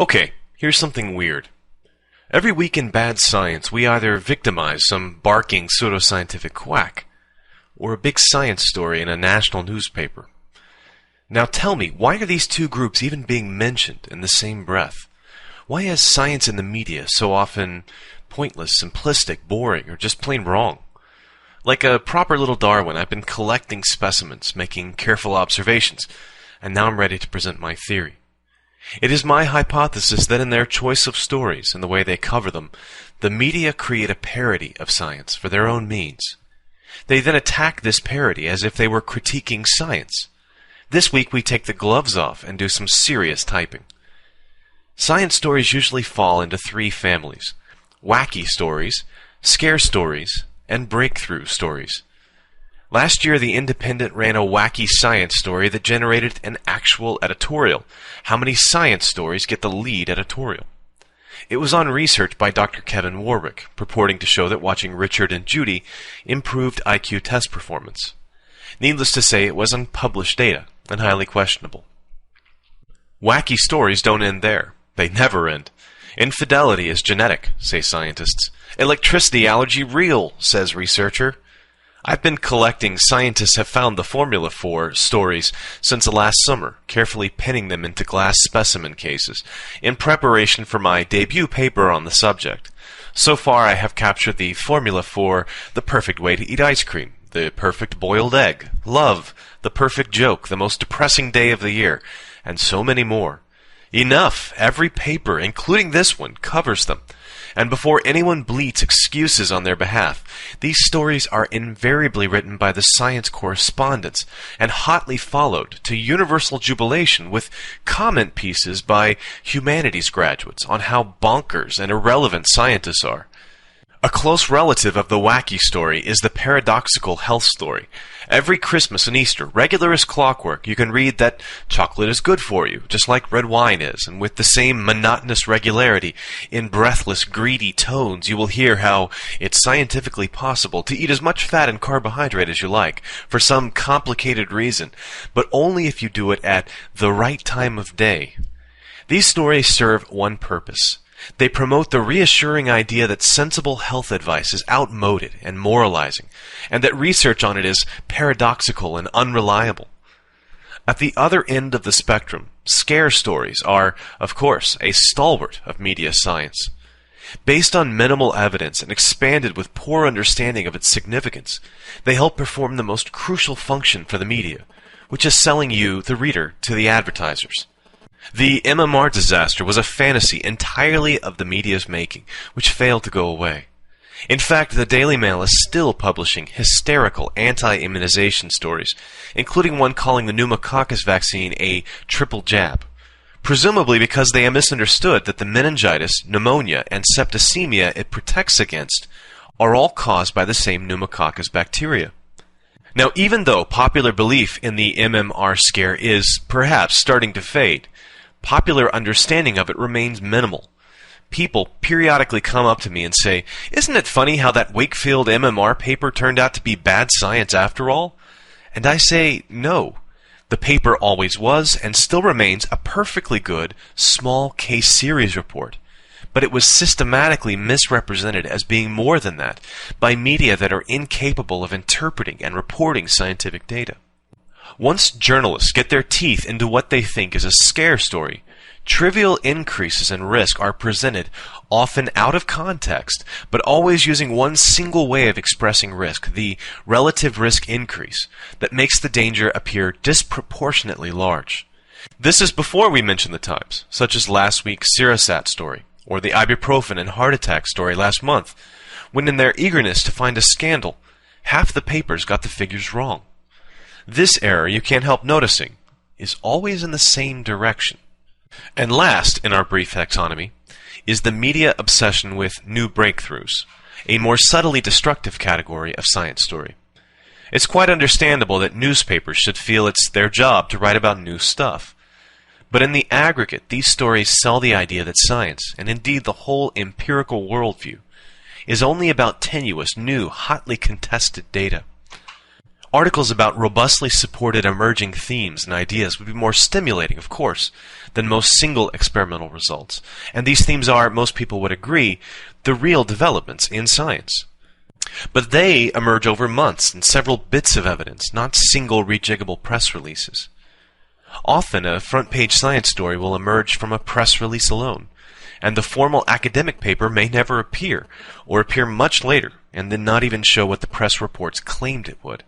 Okay, here's something weird. Every week in Bad Science, we either victimize some barking pseudoscientific quack, or a big science story in a national newspaper. Now tell me, why are these two groups even being mentioned in the same breath? Why is science in the media so often pointless, simplistic, boring, or just plain wrong? Like a proper little Darwin, I've been collecting specimens, making careful observations, and now I'm ready to present my theory. It is my hypothesis that in their choice of stories and the way they cover them, the media create a parody of science for their own means. They then attack this parody as if they were critiquing science. This week we take the gloves off and do some serious typing. Science stories usually fall into three families: wacky stories, scare stories, and breakthrough stories. Last year, The Independent ran a wacky science story that generated an actual editorial. How many science stories get the lead editorial? It was on research by Dr. Kevin Warwick, purporting to show that watching Richard and Judy improved IQ test performance. Needless to say, it was unpublished data, and highly questionable. Wacky stories don't end there. They never end. Infidelity is genetic, say scientists. Electricity allergy real, says researcher. I've been collecting scientists have found the formula for stories since the last summer, carefully pinning them into glass specimen cases, in preparation for my debut paper on the subject. So far I have captured the formula for the perfect way to eat ice cream, the perfect boiled egg, love, the perfect joke, the most depressing day of the year, and so many more. Enough! Every paper, including this one, covers them. And before anyone bleats excuses on their behalf, these stories are invariably written by the science correspondents and hotly followed to universal jubilation with comment pieces by humanities graduates on how bonkers and irrelevant scientists are. A close relative of the wacky story is the paradoxical health story. Every Christmas and Easter, regular as clockwork, you can read that chocolate is good for you, just like red wine is, and with the same monotonous regularity, in breathless, greedy tones, you will hear how it's scientifically possible to eat as much fat and carbohydrate as you like, for some complicated reason, but only if you do it at the right time of day. These stories serve one purpose. They promote the reassuring idea that sensible health advice is outmoded and moralizing, and that research on it is paradoxical and unreliable. At the other end of the spectrum, scare stories are, of course, a stalwart of media science. Based on minimal evidence and expanded with poor understanding of its significance, they help perform the most crucial function for the media, which is selling you, the reader, to the advertisers. The MMR disaster was a fantasy entirely of the media's making, which failed to go away. In fact, the Daily Mail is still publishing hysterical anti-immunization stories, including one calling the pneumococcus vaccine a triple jab, presumably because they have misunderstood that the meningitis, pneumonia, and septicemia it protects against are all caused by the same pneumococcus bacteria. Now, even though popular belief in the MMR scare is, perhaps, starting to fade, popular understanding of it remains minimal. People periodically come up to me and say, "Isn't it funny how that Wakefield MMR paper turned out to be bad science after all?" And I say, no. The paper always was and still remains a perfectly good, small case series report. But it was systematically misrepresented as being more than that by media that are incapable of interpreting and reporting scientific data. Once journalists get their teeth into what they think is a scare story, trivial increases in risk are presented, often out of context, but always using one single way of expressing risk, the relative risk increase, that makes the danger appear disproportionately large. This is before we mention the types, such as last week's Serosat story, or the ibuprofen and heart attack story last month, when in their eagerness to find a scandal, half the papers got the figures wrong. This error, you can't help noticing, is always in the same direction. And last in our brief taxonomy is the media obsession with new breakthroughs, a more subtly destructive category of science story. It's quite understandable that newspapers should feel it's their job to write about new stuff. But in the aggregate, these stories sell the idea that science, and indeed the whole empirical worldview, is only about tenuous, new, hotly contested data. Articles about robustly supported emerging themes and ideas would be more stimulating, of course, than most single experimental results. And these themes are, most people would agree, the real developments in science. But they emerge over months and several bits of evidence, not single rejiggable press releases. Often a front-page science story will emerge from a press release alone, and the formal academic paper may never appear, or appear much later, and then not even show what the press reports claimed it would.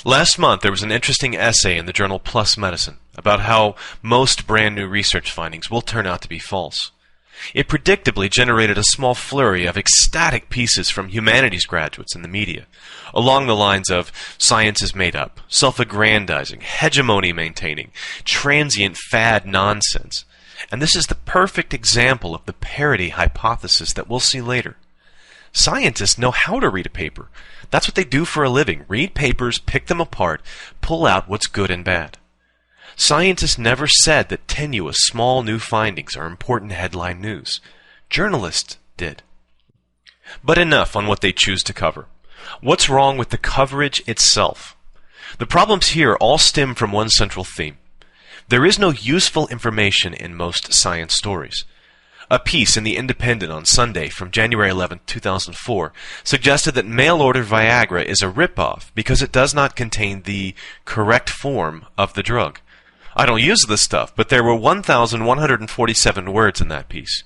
Last month, there was an interesting essay in the journal PLOS Medicine about how most brand new research findings will turn out to be false. It predictably generated a small flurry of ecstatic pieces from humanities graduates in the media, along the lines of science is made up, self-aggrandizing, hegemony maintaining, transient fad nonsense. And this is the perfect example of the parody hypothesis that we'll see later. Scientists know how to read a paper. That's what they do for a living. Read papers, pick them apart, pull out what's good and bad. Scientists never said that tenuous, small new findings are important headline news. Journalists did. But enough on what they choose to cover. What's wrong with the coverage itself? The problems here all stem from one central theme. There is no useful information in most science stories. A piece in The Independent on Sunday from January 11, 2004 suggested that mail-order Viagra is a ripoff because it does not contain the correct form of the drug. I don't use this stuff, but there were 1,147 words in that piece.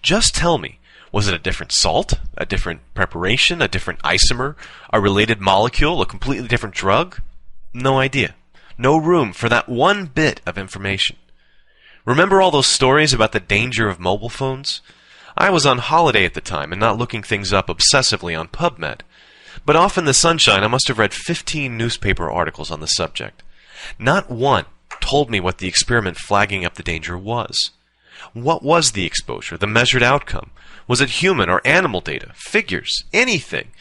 Just tell me, was it a different salt, a different preparation, a different isomer, a related molecule, a completely different drug? No idea. No room for that one bit of information. Remember all those stories about the danger of mobile phones? I was on holiday at the time and not looking things up obsessively on PubMed. But off in the sunshine, I must have read 15 newspaper articles on the subject. Not one told me what the experiment flagging up the danger was. What was the exposure, the measured outcome? Was it human or animal data, figures, anything?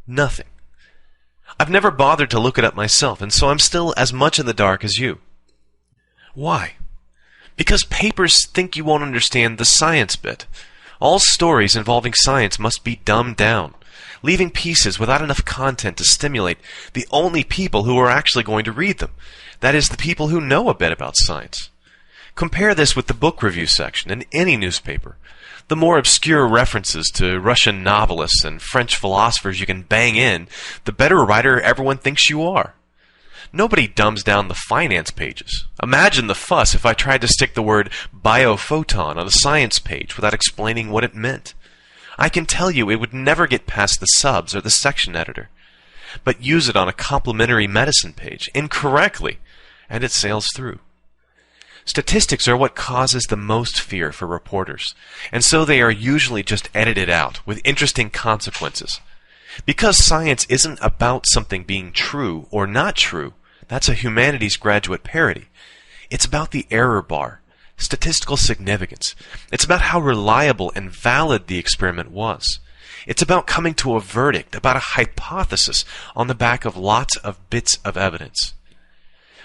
Nothing. I've never bothered to look it up myself, and so I'm still as much in the dark as you. Why? Because papers think you won't understand the science bit. All stories involving science must be dumbed down, leaving pieces without enough content to stimulate the only people who are actually going to read them. That is, the people who know a bit about science. Compare this with the book review section in any newspaper. The more obscure references to Russian novelists and French philosophers you can bang in, the better writer everyone thinks you are. Nobody dumbs down the finance pages. Imagine the fuss if I tried to stick the word biophoton on a science page without explaining what it meant. I can tell you it would never get past the subs or the section editor. But use it on a complementary medicine page incorrectly, and it sails through. Statistics are what causes the most fear for reporters, and so they are usually just edited out with interesting consequences. Because science isn't about something being true or not true, that's a humanities graduate parody. It's about the error bar, statistical significance. It's about how reliable and valid the experiment was. It's about coming to a verdict, about a hypothesis on the back of lots of bits of evidence.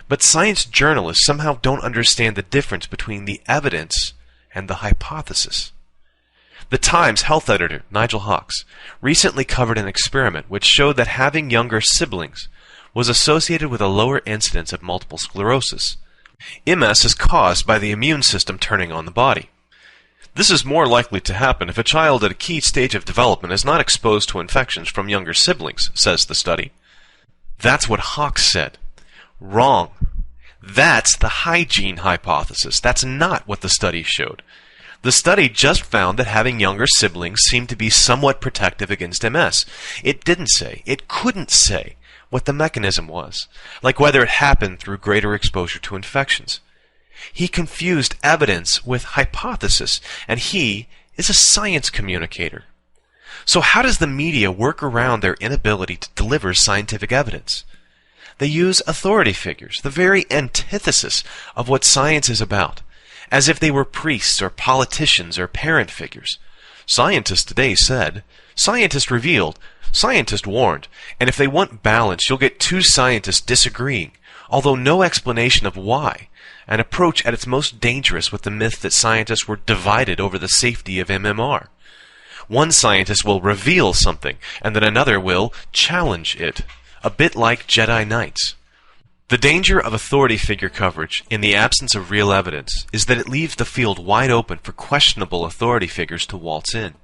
But science journalists somehow don't understand the difference between the evidence and the hypothesis. The Times health editor, Nigel Hawkes, recently covered an experiment which showed that having younger siblings was associated with a lower incidence of multiple sclerosis. MS is caused by the immune system turning on the body. This is more likely to happen if a child at a key stage of development is not exposed to infections from younger siblings, says the study. That's what Hawkes said. Wrong. That's the hygiene hypothesis. That's not what the study showed. The study just found that having younger siblings seemed to be somewhat protective against MS. It didn't say, it couldn't say, what the mechanism was, like whether it happened through greater exposure to infections. He confused evidence with hypothesis, and he is a science communicator. So how does the media work around their inability to deliver scientific evidence? They use authority figures, the very antithesis of what science is about, as if they were priests or politicians or parent figures. Scientists today said, scientists revealed, scientists warned, and if they want balance, you'll get two scientists disagreeing, although no explanation of why, an approach at its most dangerous with the myth that scientists were divided over the safety of MMR. One scientist will reveal something, and then another will challenge it. a bit like Jedi Knights. The danger of authority figure coverage in the absence of real evidence is that it leaves the field wide open for questionable authority figures to waltz in.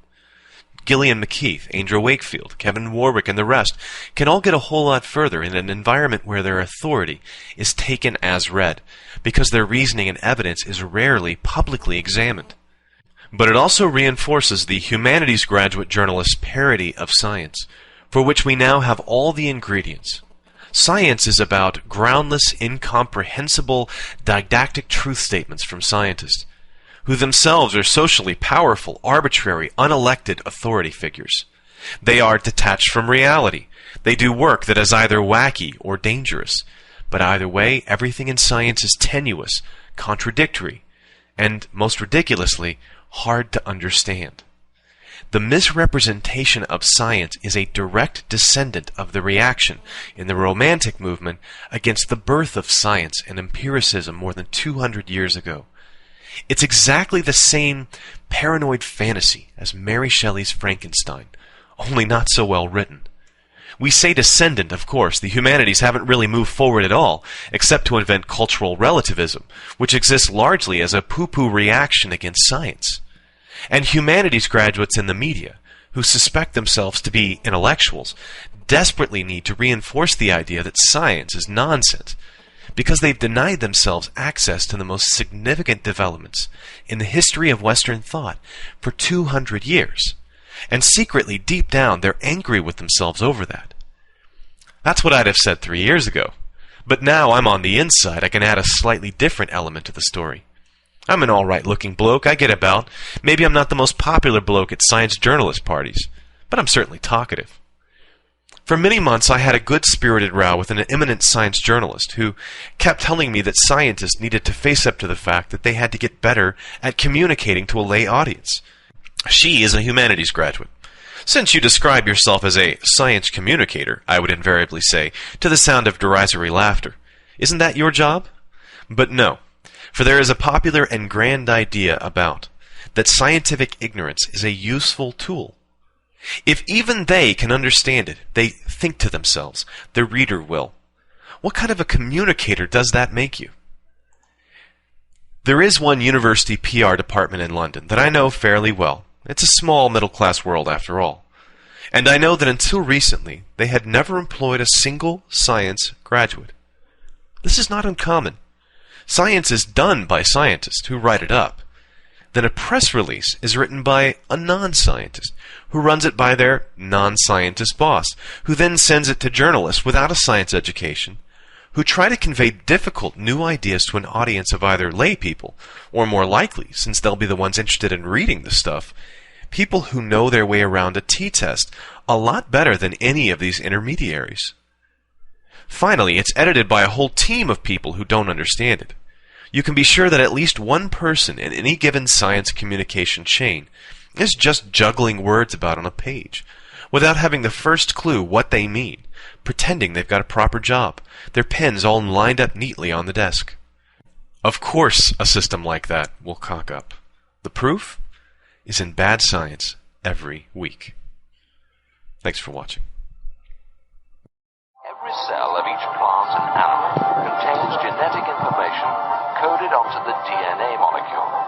Gillian McKeith, Andrew Wakefield, Kevin Warwick, and the rest can all get a whole lot further in an environment where their authority is taken as read, because their reasoning and evidence is rarely publicly examined. But it also reinforces the humanities graduate journalist's parody of science, for which we now have all the ingredients. Science is about groundless, incomprehensible, didactic truth statements from scientists, who themselves are socially powerful, arbitrary, unelected authority figures. They are detached from reality. They do work that is either wacky or dangerous. But either way, everything in science is tenuous, contradictory, and, most ridiculously, hard to understand. The misrepresentation of science is a direct descendant of the reaction in the Romantic movement against the birth of science and empiricism more than 200 years ago. It's exactly the same paranoid fantasy as Mary Shelley's Frankenstein, only not so well written. We say descendant, of course. The humanities haven't really moved forward at all, except to invent cultural relativism, which exists largely as a poo-poo reaction against science. And humanities graduates in the media, who suspect themselves to be intellectuals, desperately need to reinforce the idea that science is nonsense, because they've denied themselves access to the most significant developments in the history of Western thought for 200 years. And secretly, deep down, they're angry with themselves over that. That's what I'd have said 3 years ago. But now I'm on the inside, I can add a slightly different element to the story. I'm an all-right-looking bloke, I get about. Maybe I'm not the most popular bloke at science journalist parties, but I'm certainly talkative. For many months I had a good-spirited row with an eminent science journalist who kept telling me that scientists needed to face up to the fact that they had to get better at communicating to a lay audience. She is a humanities graduate. Since you describe yourself as a science communicator, I would invariably say, to the sound of derisory laughter, isn't that your job? But no. For there is a popular and grand idea about that scientific ignorance is a useful tool. If even they can understand it, they think to themselves, the reader will. What kind of a communicator does that make you? There is one university PR department in London that I know fairly well. It's a small middle-class world after all. And I know that until recently, they had never employed a single science graduate. This is not uncommon. Science is done by scientists who write it up. Then a press release is written by a non-scientist who runs it by their non-scientist boss, who then sends it to journalists without a science education, who try to convey difficult new ideas to an audience of either lay people, or more likely, since they'll be the ones interested in reading the stuff, people who know their way around a t-test a lot better than any of these intermediaries. Finally, it's edited by a whole team of people who don't understand it. You can be sure that at least one person in any given science communication chain is just juggling words about on a page, without having the first clue what they mean, pretending they've got a proper job, their pens all lined up neatly on the desk. Of course a system like that will cock up. The proof is in Bad Science every week. Thanks for watching. Every cell of each plant and animal contains genetic information coded onto the DNA molecule.